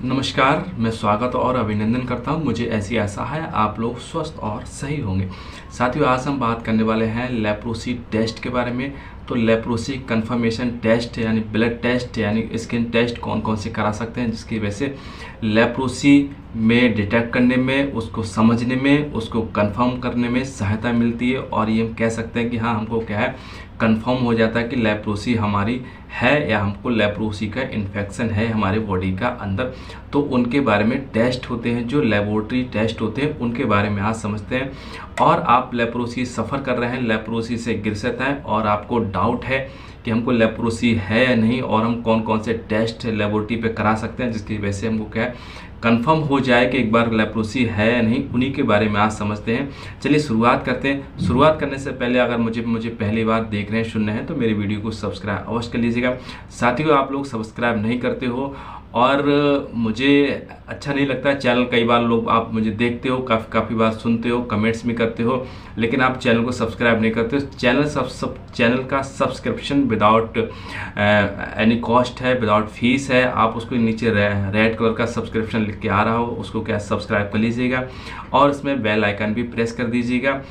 नमस्कार, मैं स्वागत और अभिनंदन करता हूं। मुझे ऐसी आशा है आप लोग स्वस्थ और सही होंगे। साथियों, आज हम बात करने वाले हैं लेप्रोसी टेस्ट के बारे में। तो लेप्रोसी कंफर्मेशन टेस्ट यानी ब्लड टेस्ट यानी स्किन टेस्ट कौन कौन से करा सकते हैं, जिसकी वजह से लेप्रोसी में डिटेक्ट करने में, उसको समझने में, उसको कंफर्म करने में सहायता मिलती है। और ये हम कह सकते हैं कि हाँ, हमको क्या है, कंफर्म हो जाता है कि लेप्रोसी हमारी है या हमको लेप्रोसी का इन्फेक्शन है हमारे बॉडी का अंदर। तो उनके बारे में टेस्ट होते हैं, जो लेबोरेटरी टेस्ट होते हैं, उनके बारे में आज समझते हैं। और आप लेप्रोसी सफ़र कर रहे हैं, लेप्रोसी से ग्रसित हैं और आपको डाउट है कि हमको लेप्रोसी है या नहीं, और हम कौन कौन से टेस्ट लेबोरेटरी पे करा सकते हैं जिसकी वजह से हमको क्या है, कंफर्म हो जाए कि एक बार लेप्रोसी है या नहीं, उन्हीं के बारे में आज समझते हैं। चलिए शुरुआत करते हैं। शुरुआत करने से पहले अगर मुझे पहली बार देख रहे हैं, सुन रहे हैं, तो मेरे वीडियो को सब्सक्राइब अवश्य कर लीजिएगा। साथियों, आप लोग सब्सक्राइब नहीं करते हो और मुझे अच्छा नहीं लगता। चैनल कई बार लोग आप मुझे देखते हो, काफ़ी बार सुनते हो, कमेंट्स भी करते हो, लेकिन आप चैनल को सब्सक्राइब नहीं करते हो। चैनल का सब्सक्रिप्शन विदाउट एनी कॉस्ट है, विदाउट फीस है। आप उसको नीचे रेड कलर का सब्सक्रिप्शन लिख के आ रहा हो, उसको क्या सब्सक्राइब कर लीजिएगा और इसमें बेल आइकन भी प्रेस कर दीजिएगा।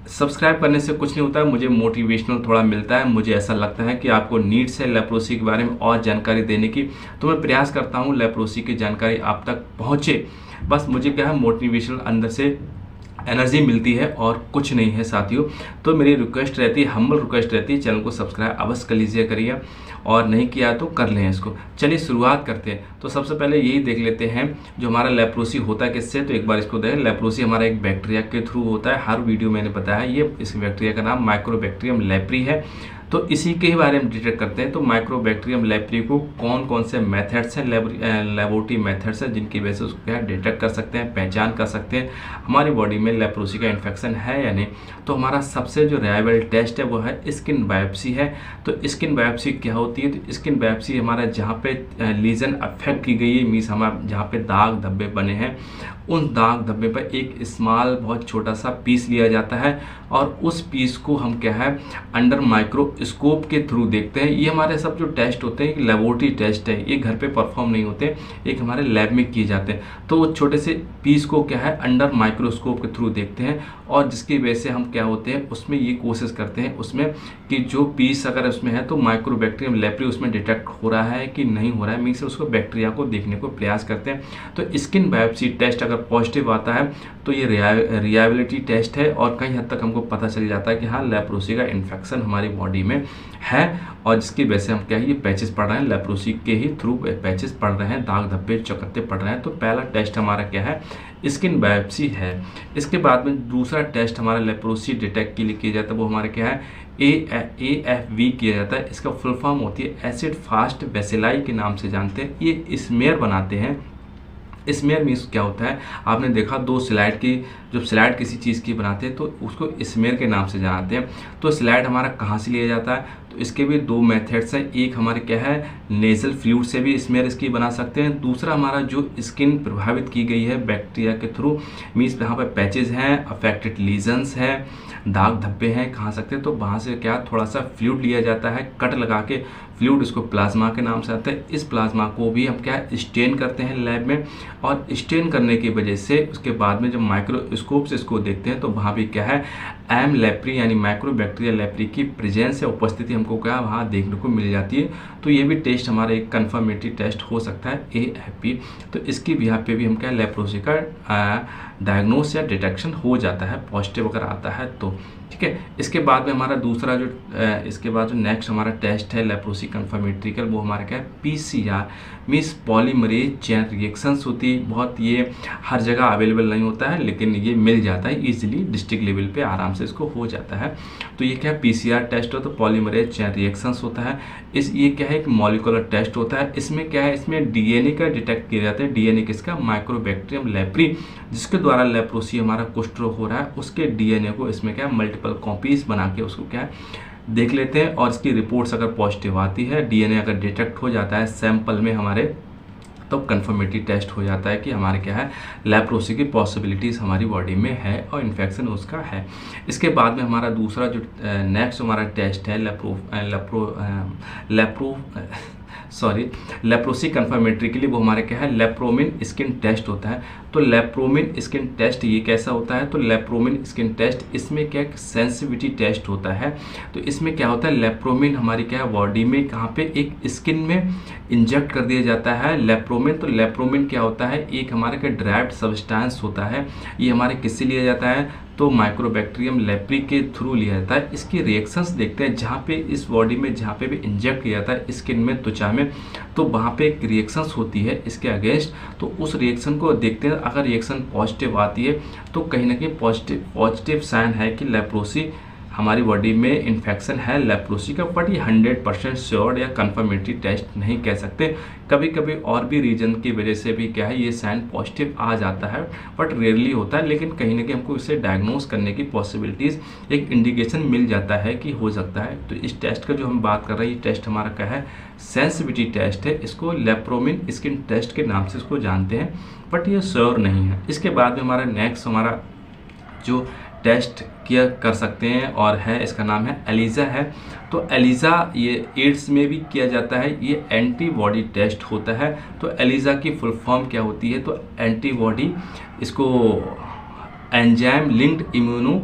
सब्सक्राइब करने से कुछ नहीं होता है, मुझे मोटिवेशनल थोड़ा मिलता है। मुझे ऐसा लगता है कि आपको नीड्स है लेप्रोसी के बारे में और जानकारी देने की, तो मैं प्रयास करता हूँ लेप्रोसी की जानकारी आप तक पहुँचे। बस मुझे क्या है, मोटिवेशनल अंदर से एनर्जी मिलती है और कुछ नहीं है साथियों। तो मेरी रिक्वेस्ट रहती है, हम्बल रिक्वेस्ट रहती है, चैनल को सब्सक्राइब अवश्य कर लीजिए करिए, और नहीं किया तो कर लें इसको। चलिए शुरुआत करते हैं। तो सबसे पहले यही देख लेते हैं जो हमारा लेप्रोसी होता है किससे। तो एक बार इसको देखें। लेप्रोसी हमारा एक बैक्टीरिया के थ्रू होता है। हर वीडियो मैंने बताया, ये इस बैक्टीरिया का नाम माइक्रोबैक्टीरियम लेप्री है। तो इसी के ही बारे में डिटेक्ट करते हैं। तो माइक्रोबैक्टीरियम लेप्री को कौन कौन से मेथड्स हैं, लेबोरेटरी मेथड्स हैं, जिनकी वजह से उसको क्या डिटेक्ट कर सकते हैं, पहचान कर सकते हैं हमारी बॉडी में लेप्रोसी का इन्फेक्शन है या नहीं। तो हमारा सबसे जो रिलायबल टेस्ट है वो है स्किन बायोप्सी है। तो स्किन बायोप्सी क्या होती है? तो स्किन बायोप्सी हमारा जहाँ पे लीजन अफेक्ट की गई है, मीन्स हमारा जहाँ पे दाग धब्बे बने हैं, उन दाग धब्बे पर एक स्मॉल बहुत छोटा सा पीस लिया जाता है और उस पीस को हम क्या है, अंडर माइक्रोस्कोप के थ्रू देखते हैं। ये हमारे सब जो टेस्ट होते हैं लेबोरेटरी टेस्ट है, ये घर पे परफॉर्म नहीं होते, एक हमारे लैब में किए जाते हैं। तो वो छोटे से पीस को क्या है, अंडर माइक्रोस्कोप के थ्रू देखते हैं, और जिसकी वजह से हम क्या होते हैं, उसमें ये कोशिश करते हैं उसमें कि जो पीस अगर उसमें है तो माइक्रोबैक्टीरियम लेप्री उसमें डिटेक्ट हो रहा है कि नहीं हो रहा है, मीन्स उसको बैक्टीरिया को देखने को प्रयास करते हैं। तो स्किन बायोप्सी टेस्ट अगर पॉजिटिव आता है तो ये रिलायबिलिटी टेस्ट है, और कई हद तक हमको पता चल जाता है कि हाँ, लेप्रोसी का इन्फेक्शन हमारी बॉडी में है। और जिसकी वजह से हम क्या है, ये पैचेस पड़ रहे हैं, लेप्रोसी के ही थ्रू पैचेस पड़ रहे हैं, दाग धब्बे चकत्ते पड़ रहे हैं। तो पहला टेस्ट हमारा क्या है, स्किन बायोप्सी है। इसके बाद में दूसरा टेस्ट हमारा लेप्रोसी डिटेक्ट के लिए किया जाता है, वो हमारा क्या है, AFV किया जाता है। इसका फुल फॉर्म होती है एसिड फास्ट बेसिलाई के नाम से जानते हैं। ये स्मेयर बनाते हैं। स्मेयर मीन्स क्या होता है, आपने देखा दो स्लाइड की, जब स्लाइड किसी चीज़ की बनाते हैं तो उसको स्मेयर के नाम से जानते हैं। तो स्लाइड हमारा कहाँ से लिया जाता है? तो इसके भी दो मेथड्स हैं। एक हमारे क्या है, नेजल फ्लूइड से भी स्मेयर इसकी बना सकते हैं। दूसरा हमारा जो स्किन प्रभावित की गई है बैक्टीरिया के थ्रू, मीन्स यहाँ पर पैचेज हैं, अफेक्टेड लीजन्स हैं, दाग धब्बे हैं, कहा सकते हैं, तो वहाँ से क्या थोड़ा सा फ्लूइड लिया जाता है, कट लगा के फ्लूइड, इसको प्लाज्मा के नाम से आता है। इस प्लाज्मा को भी हम क्या स्टेन करते हैं लैब में, और स्टेन करने की वजह से उसके बाद में जब माइक्रोस्कोप से इसको देखते हैं तो वहाँ भी क्या है, एम लेप्री यानी माइक्रोबैक्टीरिया लेप्री की प्रेजेंस या उपस्थिति हमको क्या वहाँ देखने को मिल जाती है। तो ये भी टेस्ट हमारा एक कन्फर्मेटरी टेस्ट हो सकता है, AFP। तो इसकी बिहाफ पे भी हम क्या लेप्रोसी का डायग्नोस या डिटेक्शन हो जाता है, पॉजिटिव अगर आता है तो। ठीक है। इसके बाद में हमारा दूसरा जो इसके बाद जो नेक्स्ट हमारा टेस्ट है लेप्रोसी कन्फर्मेटरी का, वो हमारा क्या है, PCR means polymerase chain reactions होती है। बहुत ये हर जगह अवेलेबल नहीं होता है, लेकिन ये मिल जाता है ईजिली, डिस्ट्रिक्ट लेवल पे आराम से इसको हो जाता है। तो ये क्या है, PCR टेस्ट हो, तो पॉलीमरेज चेन रिएक्शंस होता है। ये क्या है, एक मॉलिक्यूलर टेस्ट होता है। इसमें क्या है, इसमें DNA का डिटेक्ट किया जाता है। DNA किसका, माइक्रोबैक्टीरियम लेप्री, जिसके द्वारा लेप्रोसी हमारा कुष्ठ रोग हो रहा है, उसके DNA को इसमें क्या है, मल्टीपल कॉपीज बना के उसको क्या है देख लेते हैं। और इसकी रिपोर्ट्स अगर पॉजिटिव आती है, DNA अगर डिटेक्ट हो जाता है सैंपल में हमारे, तो कन्फर्मेटरी टेस्ट हो जाता है कि हमारे क्या है, लेप्रोसी की पॉसिबिलिटीज़ हमारी बॉडी में है और इन्फेक्शन उसका है। इसके बाद में हमारा दूसरा जो नेक्स्ट हमारा टेस्ट है सॉरी, लेप्रोसी कन्फर्मेटरी के लिए वो हमारे क्या है, लेप्रोमिन स्किन टेस्ट होता है। तो लेप्रोमिन स्किन टेस्ट ये कैसा होता है, तो लेप्रोमिन स्किन टेस्ट इसमें क्या सेंसिटिविटी टेस्ट होता है। तो इसमें क्या होता है, लेप्रोमिन हमारी क्या है बॉडी में कहाँ पे एक स्किन में इंजेक्ट कर दिया जाता है लेप्रोमिन। तो लेप्रोमिन क्या होता है, एक हमारे का ड्राइव्ड सब्सटेंस होता है। ये हमारे किससे लिया जाता है, तो माइक्रोबैक्टीरियम लेप्री के थ्रू लिया जाता है। इसकी रिएक्शंस देखते हैं, जहाँ पे इस बॉडी में जहाँ पे भी इंजेक्ट किया जाता है स्किन में, त्वचा में, तो वहाँ पे एक रिएक्शंस होती है इसके अगेंस्ट। तो उस रिएक्शन को देखते हैं, अगर रिएक्शन पॉजिटिव आती है तो कहीं ना कहीं पॉजिटिव साइन है कि लेप्रोसी हमारी बॉडी में इन्फेक्शन है लेप्रोसी का। बट ये 100% श्योर या कन्फर्मेटरी टेस्ट नहीं कह सकते। कभी कभी और भी रीजन की वजह से भी क्या है ये साइन पॉजिटिव आ जाता है, बट रेयरली होता है। लेकिन कहीं ना कहीं हमको इसे डायग्नोज करने की पॉसिबिलिटीज़, एक इंडिकेशन मिल जाता है कि हो सकता है। तो इस टेस्ट का जो हम बात कर रहे हैं, ये टेस्ट हमारा क्या है, सेंसिटिविटी टेस्ट है। इसको लेप्रोमिन स्किन टेस्ट के नाम से इसको जानते हैं, बट ये श्योर नहीं है। इसके बाद में हमारा नेक्स्ट हमारा जो टेस्ट किया कर सकते हैं और है, इसका नाम है एलिजा है। तो एलिजा ये एड्स में भी किया जाता है, ये एंटीबॉडी टेस्ट होता है। तो एलिजा की फुल फॉर्म क्या होती है, तो एंटीबॉडी, इसको एंजाइम लिंक्ड इम्यूनो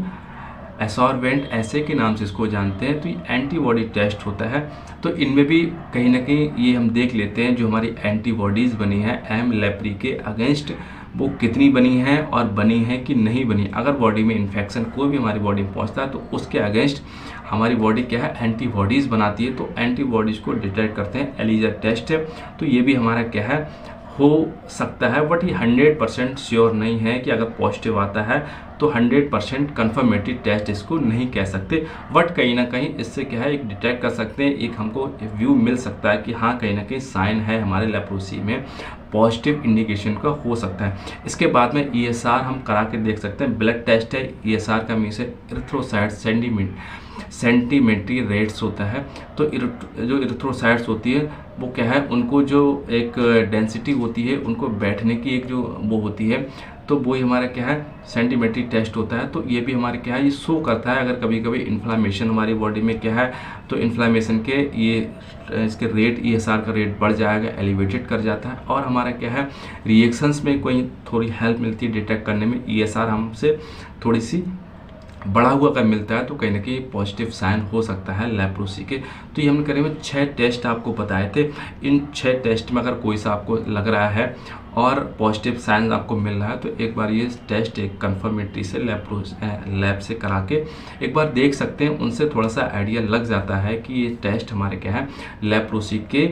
एसॉर्बेंट ऐसे के नाम से इसको जानते हैं। तो ये एंटीबॉडी टेस्ट होता है। तो इनमें भी कहीं ना कहीं ये हम देख लेते हैं जो हमारी एंटीबॉडीज़ बनी है एम लेप्री के अगेंस्ट, वो कितनी बनी है और बनी है कि नहीं बनी। अगर बॉडी में इन्फेक्शन कोई भी हमारी बॉडी में पहुंचता है तो उसके अगेंस्ट हमारी बॉडी क्या है, एंटीबॉडीज़ बनाती है। तो एंटीबॉडीज़ को डिटेक्ट करते हैं, एलिजा टेस्ट है। तो ये भी हमारा क्या है, हो सकता है, बट ये 100% श्योर नहीं है कि अगर पॉजिटिव आता है तो 100% कन्फर्मेटरी टेस्ट इसको नहीं कह सकते। बट कहीं ना कहीं इससे क्या है, एक डिटेक्ट कर सकते हैं, एक हमको व्यू मिल सकता है कि हाँ कहीं ना कहीं साइन है हमारे लेप्रोसी में, पॉजिटिव इंडिकेशन का हो सकता है। इसके बाद में ESR हम करा के देख सकते हैं, ब्लड टेस्ट है। ESR का मीन्स है इरिथ्रोसाइट्स सेंटीमेट्री रेट्स होता है। तो जो इरिथ्रोसाइट्स होती है वो क्या है, उनको जो एक डेंसिटी होती है, उनको बैठने की एक जो वो होती है, तो वो ही हमारा क्या है, सेंटीमेट्री टेस्ट होता है। तो ये भी हमारे क्या है, ये शो करता है अगर कभी कभी इन्फ्लामेशन हमारी बॉडी में क्या है, तो इन्फ्लामेशन के ये इसके रेट, ESR का रेट बढ़ जाएगा, एलिवेटेड कर जाता है। और हमारा क्या है, रिएक्शंस में कोई थोड़ी हेल्प मिलती है डिटेक्ट करने में। ESR हमसे थोड़ी सी बढ़ा हुआ अगर मिलता है तो कहीं ना कहीं पॉजिटिव साइन हो सकता है लेप्रोसी के। तो ये हमने करीब 6 टेस्ट आपको बताए थे। इन 6 टेस्ट में अगर कोई सा आपको लग रहा है और पॉजिटिव साइन आपको मिल रहा है तो एक बार ये टेस्ट एक कन्फर्मेटरी से लैब से करा के एक बार देख सकते हैं। उनसे थोड़ा सा आइडिया लग जाता है कि ये टेस्ट हमारे क्या है, लेप्रोसी के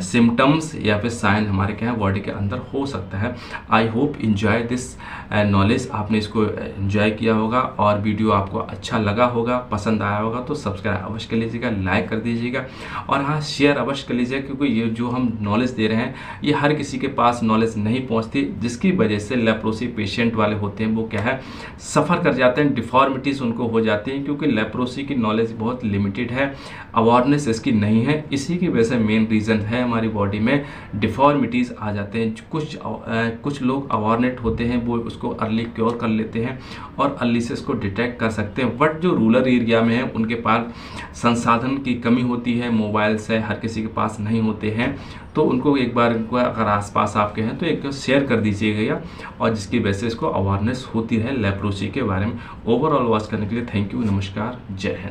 सिम्टम्स या फिर साइन हमारे क्या है बॉडी के अंदर हो सकता है। I hope enjoy this knowledge, आपने इसको एंजॉय किया होगा और वीडियो आपको अच्छा लगा होगा, पसंद आया होगा तो सब्सक्राइब अवश्य कर लीजिएगा, लाइक कर दीजिएगा और हाँ शेयर अवश्य कर लीजिएगा, क्योंकि ये जो हम नॉलेज दे रहे हैं ये हर किसी के पास नॉलेज नहीं पहुँचती, जिसकी वजह से लेप्रोसी पेशेंट वाले होते हैं वो क्या है सफ़र कर जाते हैं, डिफॉर्मिटीज़ उनको हो जाती हैं, क्योंकि लेप्रोसी की नॉलेज बहुत लिमिटेड है, अवेयरनेस इसकी नहीं है। इसी की वजह से मेन रीज़न है हमारी बॉडी में डिफॉर्मिटीज़ आ जाते हैं। कुछ लोग अवेयरनेट होते हैं वो उसको अर्ली क्योर कर लेते हैं और अर्ली से इसको डिटेक्ट कर सकते हैं। बट जो रूरल एरिया में है उनके पास संसाधन की कमी होती है, मोबाइल्स है हर किसी के पास नहीं होते हैं, तो उनको एक बार अगर आसपास आपके हैं तो एक शेयर कर दीजिएगा और जिसकी वजह से इसको अवेयरनेस होती है लेप्रोसी के बारे में। ओवरऑल वॉच करने के लिए थैंक यू, नमस्कार, जय हिंद।